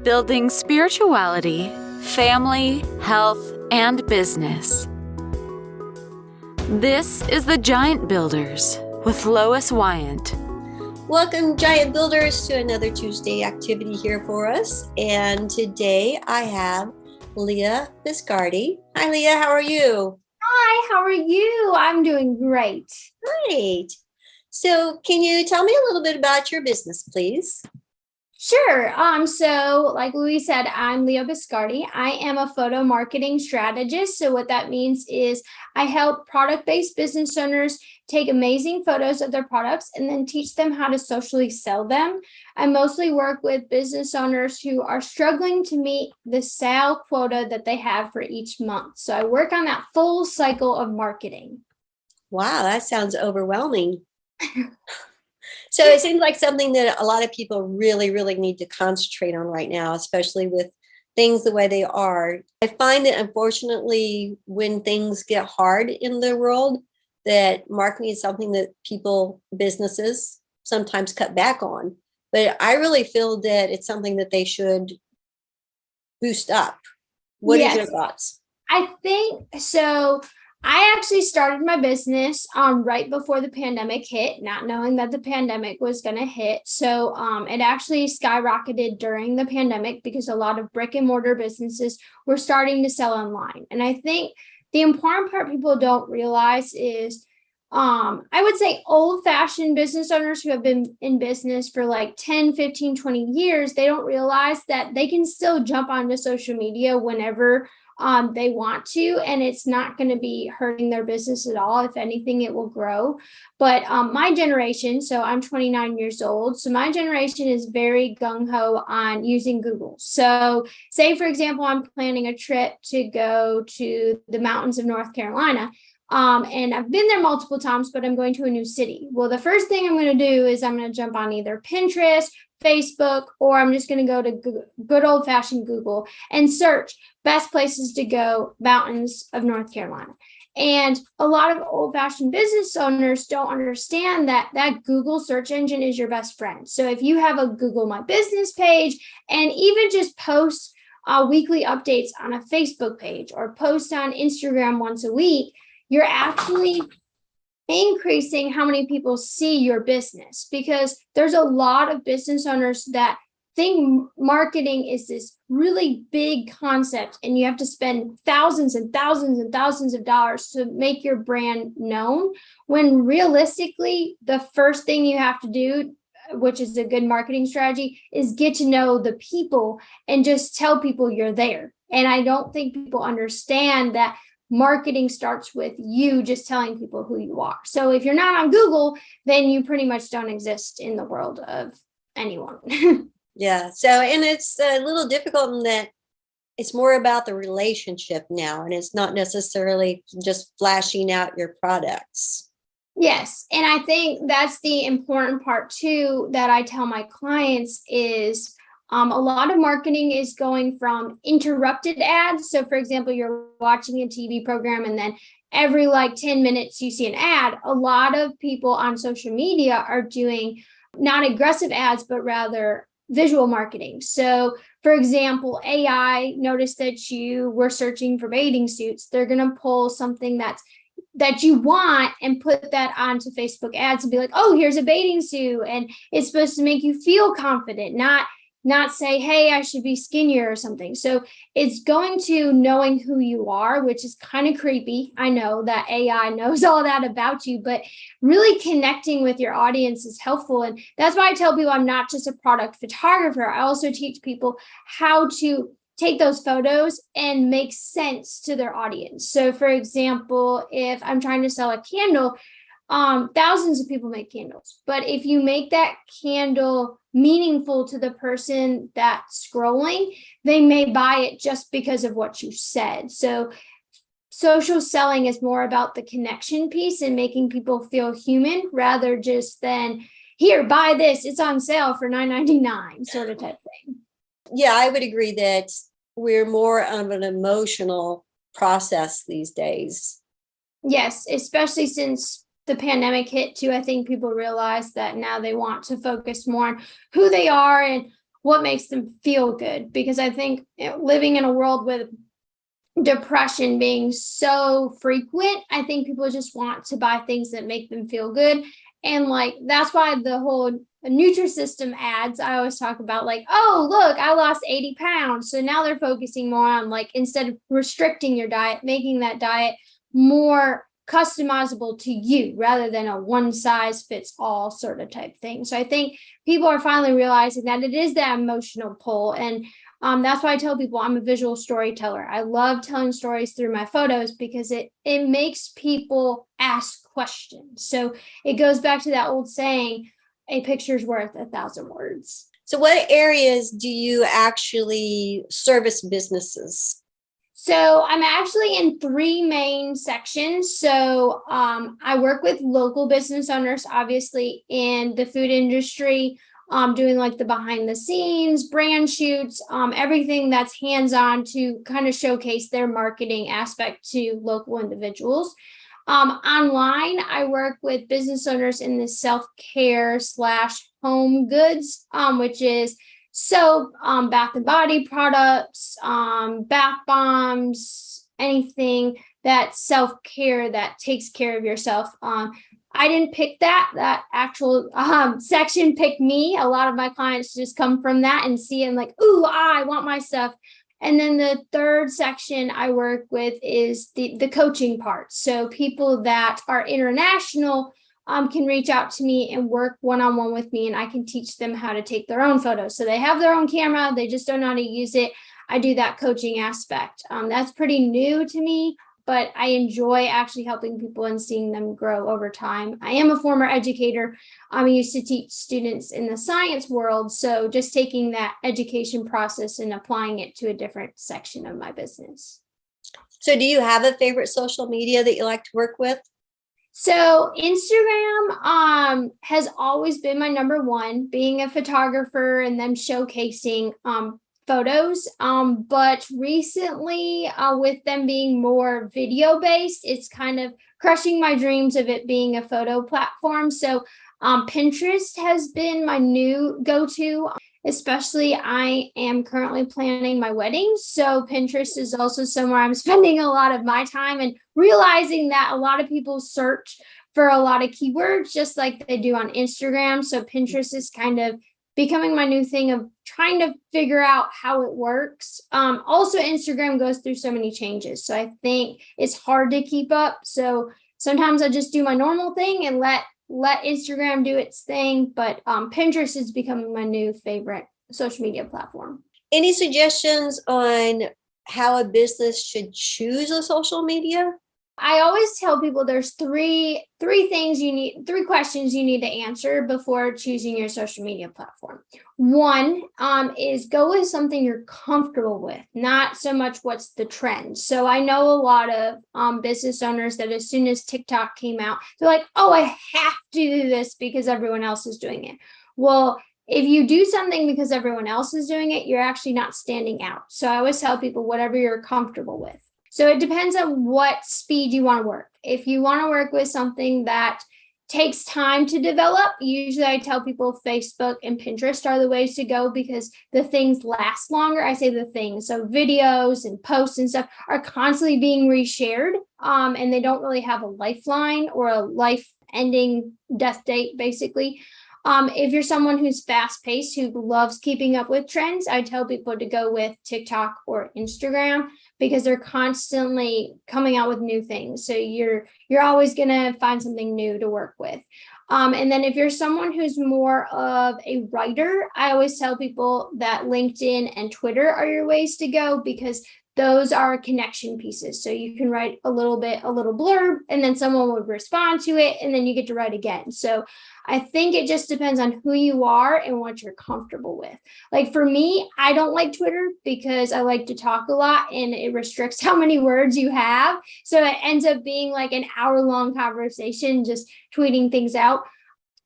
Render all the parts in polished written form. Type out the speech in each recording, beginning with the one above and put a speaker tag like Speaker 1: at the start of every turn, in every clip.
Speaker 1: building spirituality, family, health, and business. This is the Giant Builders with Lois Wyant.
Speaker 2: Welcome, Giant Builders, to another Tuesday activity here for us. And today I have Leah Biscardi. Hi, Leah. How are you?
Speaker 3: Hi, how are you? I'm doing great.
Speaker 2: Great. So can you tell me a little bit about your business, please?
Speaker 3: Sure. So like Louise said, I'm Leah Biscardi. I am a photo marketing strategist. So what that means is I help product-based business owners take amazing photos of their products and then teach them how to socially sell them. I mostly work with business owners who are struggling to meet the sale quota that they have for each month. So I work on that full cycle of marketing.
Speaker 2: Wow, that sounds overwhelming. So it seems like something that a lot of people really, really need to concentrate on right now, especially with things the way they are. I find that unfortunately, when things get hard in the world, that marketing is something that businesses sometimes cut back on. But I really feel that it's something that they should boost up. What are your thoughts?
Speaker 3: I think so. I actually started my business right before the pandemic hit, not knowing that the pandemic was going to hit. So it actually skyrocketed during the pandemic because a lot of brick and mortar businesses were starting to sell online. And I think the important part people don't realize is I would say old-fashioned business owners who have been in business for like 10, 15, 20 years, they don't realize that they can still jump onto social media whenever they want to, and it's not going to be hurting their business at all. If anything, it will grow. But my generation, so I'm 29 years old, so my generation is very gung-ho on using Google. So say, for example, I'm planning a trip to go to the mountains of North Carolina. And I've been there multiple times, but I'm going to a new city. Well, the first thing I'm going to do is I'm going to jump on either Pinterest, Facebook, or I'm just going to go to good old-fashioned Google and search best places to go, mountains of North Carolina. And a lot of old-fashioned business owners don't understand that Google search engine is your best friend. So if you have a Google My Business page and even just post weekly updates on a Facebook page or post on Instagram once a week, you're actually increasing how many people see your business, because there's a lot of business owners that think marketing is this really big concept and you have to spend thousands and thousands and thousands of dollars to make your brand known, when realistically the first thing you have to do, which is a good marketing strategy, is get to know the people and just tell people you're there. And I don't think people understand that marketing starts with you just telling people who you are. So if you're not on Google, then you pretty much don't exist in the world of anyone.
Speaker 2: Yeah. So, and it's a little difficult in that it's more about the relationship now, and it's not necessarily just flashing out your products.
Speaker 3: Yes. And I think that's the important part too, that I tell my clients is a lot of marketing is going from interrupted ads. So for example, you're watching a TV program and then every like 10 minutes you see an ad. A lot of people on social media are doing not aggressive ads, but rather visual marketing. So for example, AI noticed that you were searching for bathing suits. They're going to pull something that you want and put that onto Facebook ads and be like, oh, here's a bathing suit. And it's supposed to make you feel confident, not say, hey, I should be skinnier or something. So it's going to knowing who you are, which is kind of creepy. I know that AI knows all that about you, but really connecting with your audience is helpful. And that's why I tell people I'm not just a product photographer. I also teach people how to take those photos and make sense to their audience. So for example, if I'm trying to sell a candle, thousands of people make candles, but if you make that candle meaningful to the person that's scrolling, they may buy it just because of what you said. So social selling is more about the connection piece and making people feel human rather just than, here, buy this, it's on sale for $9.99 sort of type thing.
Speaker 2: Yeah, I would agree that we're more of an emotional process these days.
Speaker 3: Yes, especially since the pandemic hit too. I think people realize that now they want to focus more on who they are and what makes them feel good. Because I think living in a world with depression being so frequent, I think people just want to buy things that make them feel good. And like, that's why the whole Nutrisystem ads, I always talk about like, oh, look, I lost 80 pounds. So now they're focusing more on like, instead of restricting your diet, making that diet more customizable to you rather than a one size fits all sort of type thing. So I think people are finally realizing that it is that emotional pull. And that's why I tell people I'm a visual storyteller. I love telling stories through my photos because it makes people ask questions. So it goes back to that old saying, a picture's worth 1,000 words.
Speaker 2: So what areas do you actually service businesses?
Speaker 3: So I'm actually in 3 main sections. So I work with local business owners, obviously in the food industry, doing like the behind the scenes, brand shoots, everything that's hands-on to kind of showcase their marketing aspect to local individuals. Online, I work with business owners in the self-care / home goods, which is soap, bath and body products, bath bombs, anything that's self-care that takes care of yourself. I didn't pick that actual section picked me. A lot of my clients just come from that and see and like, ooh, I want my stuff. And then the third section I work with is the coaching part. So people that are international can reach out to me and work one-on-one with me, and I can teach them how to take their own photos. So they have their own camera, they just don't know how to use it. I do that coaching aspect. That's pretty new to me, but I enjoy actually helping people and seeing them grow over time. I am a former educator. I used to teach students in the science world. So just taking that education process and applying it to a different section of my business.
Speaker 2: So do you have a favorite social media that you like to work with?
Speaker 3: So Instagram has always been my number one, being a photographer and them showcasing photos. But recently, with them being more video based, it's kind of crushing my dreams of it being a photo platform. So Pinterest has been my new go-to. Especially I am currently planning my wedding. So Pinterest is also somewhere I'm spending a lot of my time and realizing that a lot of people search for a lot of keywords, just like they do on Instagram. So Pinterest is kind of becoming my new thing of trying to figure out how it works. Also, Instagram goes through so many changes. So I think it's hard to keep up. So sometimes I just do my normal thing and let Instagram do its thing, but Pinterest is becoming my new favorite social media platform.
Speaker 2: Any suggestions on how a business should choose a social media?
Speaker 3: I always tell people there's three questions you need to answer before choosing your social media platform. One is go with something you're comfortable with, not so much what's the trend. So I know a lot of business owners that as soon as TikTok came out, they're like, oh, I have to do this because everyone else is doing it. Well, if you do something because everyone else is doing it, you're actually not standing out. So I always tell people whatever you're comfortable with. So it depends on what speed you want to work. If you want to work with something that takes time to develop, usually I tell people Facebook and Pinterest are the ways to go because the things last longer. I say the things. So videos and posts and stuff are constantly being reshared, and they don't really have a lifeline or a life ending death date, basically. If you're someone who's fast paced, who loves keeping up with trends, I tell people to go with TikTok or Instagram because they're constantly coming out with new things. So you're always going to find something new to work with. And then if you're someone who's more of a writer, I always tell people that LinkedIn and Twitter are your ways to go because those are connection pieces. So you can write a little blurb, and then someone would respond to it, and then you get to write again. So I think it just depends on who you are and what you're comfortable with. Like for me, I don't like Twitter because I like to talk a lot and it restricts how many words you have. So it ends up being like an hour-long conversation, just tweeting things out.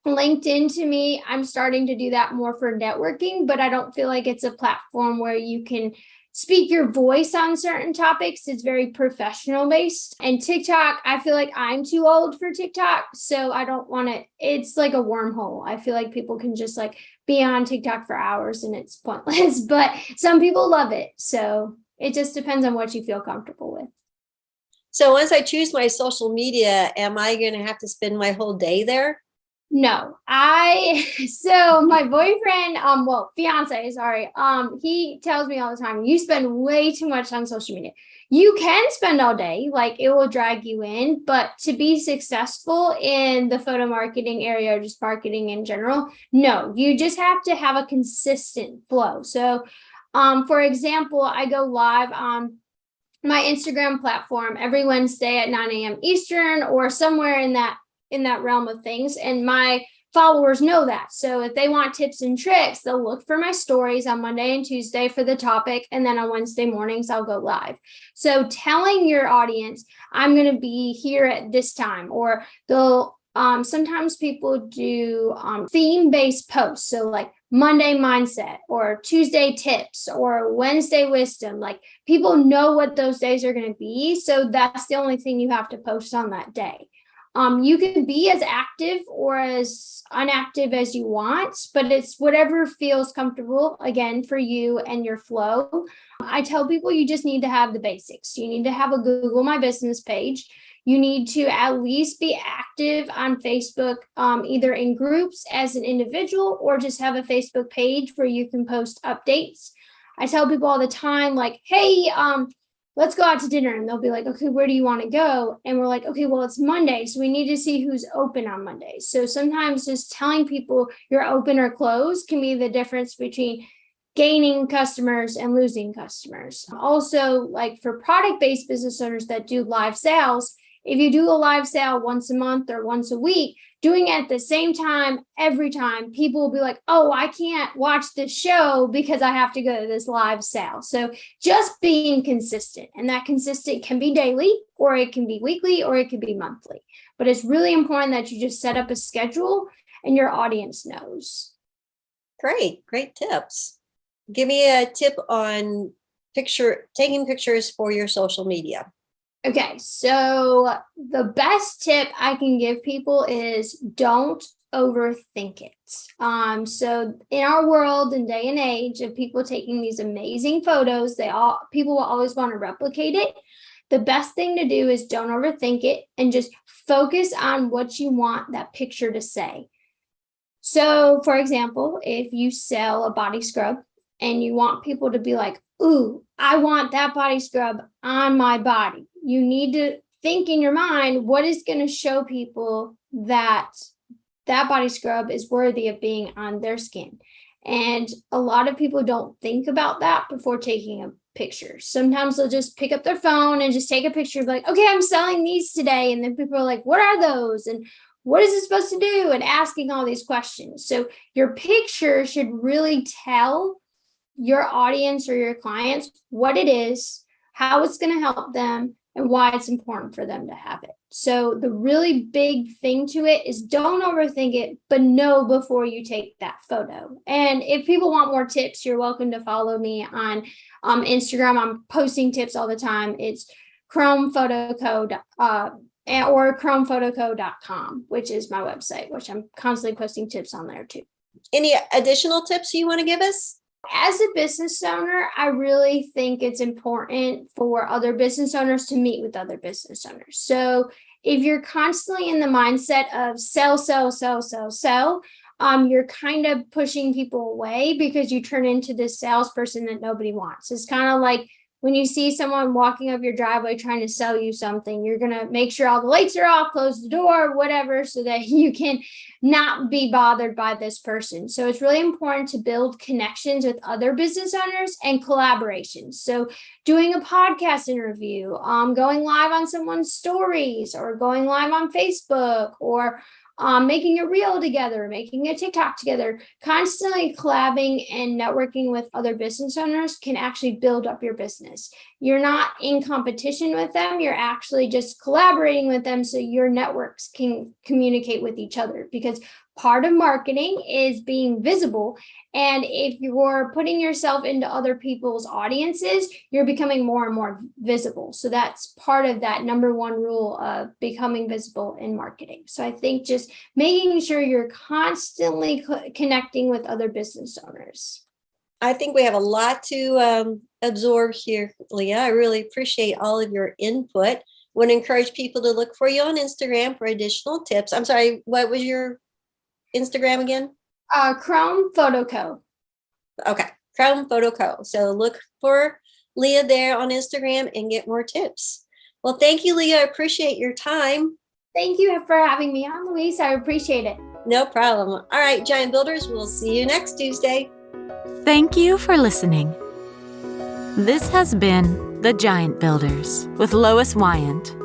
Speaker 3: LinkedIn, to me, I'm starting to do that more for networking, but I don't feel like it's a platform where you can speak your voice on certain topics. It's very professional based. And TikTok, I feel like I'm too old for TikTok, so I don't want to, it's like a wormhole. I feel like people can just like be on TikTok for hours and it's pointless, but some people love it. So it just depends on what you feel comfortable with.
Speaker 2: So once I choose my social media, am I going to have to spend my whole day there?
Speaker 3: No, so my boyfriend, fiance, sorry, he tells me all the time, you spend way too much on social media. You can spend all day, like it will drag you in, but to be successful in the photo marketing area or just marketing in general, no, you just have to have a consistent flow. So, for example, I go live on my Instagram platform every Wednesday at 9 a.m. Eastern or somewhere in that realm of things. And my followers know that. So if they want tips and tricks, they'll look for my stories on Monday and Tuesday for the topic. And then on Wednesday mornings, I'll go live. So telling your audience, I'm going to be here at this time, or they'll sometimes people do theme-based posts. So like Monday mindset or Tuesday tips or Wednesday wisdom. Like people know what those days are going to be. So that's the only thing you have to post on that day. You can be as active or as inactive as you want, but it's whatever feels comfortable, again, for you and your flow. I tell people you just need to have the basics. You need to have a Google My Business page. You need to at least be active on Facebook, either in groups as an individual or just have a Facebook page where you can post updates. I tell people all the time, like, hey, let's go out to dinner. And they'll be like, okay, where do you want to go? And we're like, okay, well, it's Monday, so we need to see who's open on Monday. So sometimes just telling people you're open or closed can be the difference between gaining customers and losing customers. Also, like for product-based business owners that do live sales, if you do a live sale once a month or once a week, doing it at the same time, every time, people will be like, oh, I can't watch this show because I have to go to this live sale. So just being consistent, and that consistent can be daily, or it can be weekly, or it can be monthly. But it's really important that you just set up a schedule and your audience knows.
Speaker 2: Great tips. Give me a tip on taking pictures for your social media.
Speaker 3: Okay, so the best tip I can give people is don't overthink it. So in our world and day and age of people taking these amazing photos, people will always want to replicate it. The best thing to do is don't overthink it and just focus on what you want that picture to say. So for example, if you sell a body scrub and you want people to be like, ooh, I want that body scrub on my body, you need to think in your mind, what is going to show people that that body scrub is worthy of being on their skin? And a lot of people don't think about that before taking a picture. Sometimes they'll just pick up their phone and just take a picture, like, okay, I'm selling these today. And then people are like, what are those? And what is it supposed to do? And asking all these questions. So your picture should really tell your audience or your clients what it is, how it's going to help them, and why it's important for them to have it. So the really big thing to it is don't overthink it, but know before you take that photo. And if people want more tips, you're welcome to follow me on Instagram. I'm posting tips all the time. It's chromephotoco, or chromephotoco.com, which is my website, which I'm constantly posting tips on there too.
Speaker 2: Any additional tips you want to give us?
Speaker 3: As a business owner, I really think it's important for other business owners to meet with other business owners. So if you're constantly in the mindset of sell, you're kind of pushing people away because you turn into this salesperson that nobody wants. It's kind of like when you see someone walking up your driveway trying to sell you something, you're going to make sure all the lights are off, close the door, whatever, so that you can not be bothered by this person. So it's really important to build connections with other business owners and collaborations. So doing a podcast interview, going live on someone's stories, or going live on Facebook, or making a reel together, making a TikTok together, constantly collabing and networking with other business owners can actually build up your business. You're not in competition with them. You're actually just collaborating with them so your networks can communicate with each other, because part of marketing is being visible. And if you're putting yourself into other people's audiences, you're becoming more and more visible. So that's part of that number one rule of becoming visible in marketing. So I think just making sure you're constantly connecting with other business owners.
Speaker 2: I think we have a lot to absorb here, Leah. I really appreciate all of your input. Want to encourage people to look for you on Instagram for additional tips. I'm sorry, what was your Instagram again?
Speaker 3: Chrome Photo Co.
Speaker 2: Okay, Chrome Photo Co. So look for Leah there on Instagram and get more tips. Well, thank you, Leah. I appreciate your time.
Speaker 3: Thank you for having me on, Louise. I appreciate it.
Speaker 2: No problem. All right, Giant Builders, we'll see you next Tuesday.
Speaker 1: Thank you for listening. This has been The Giant Builders with Lois Wyant.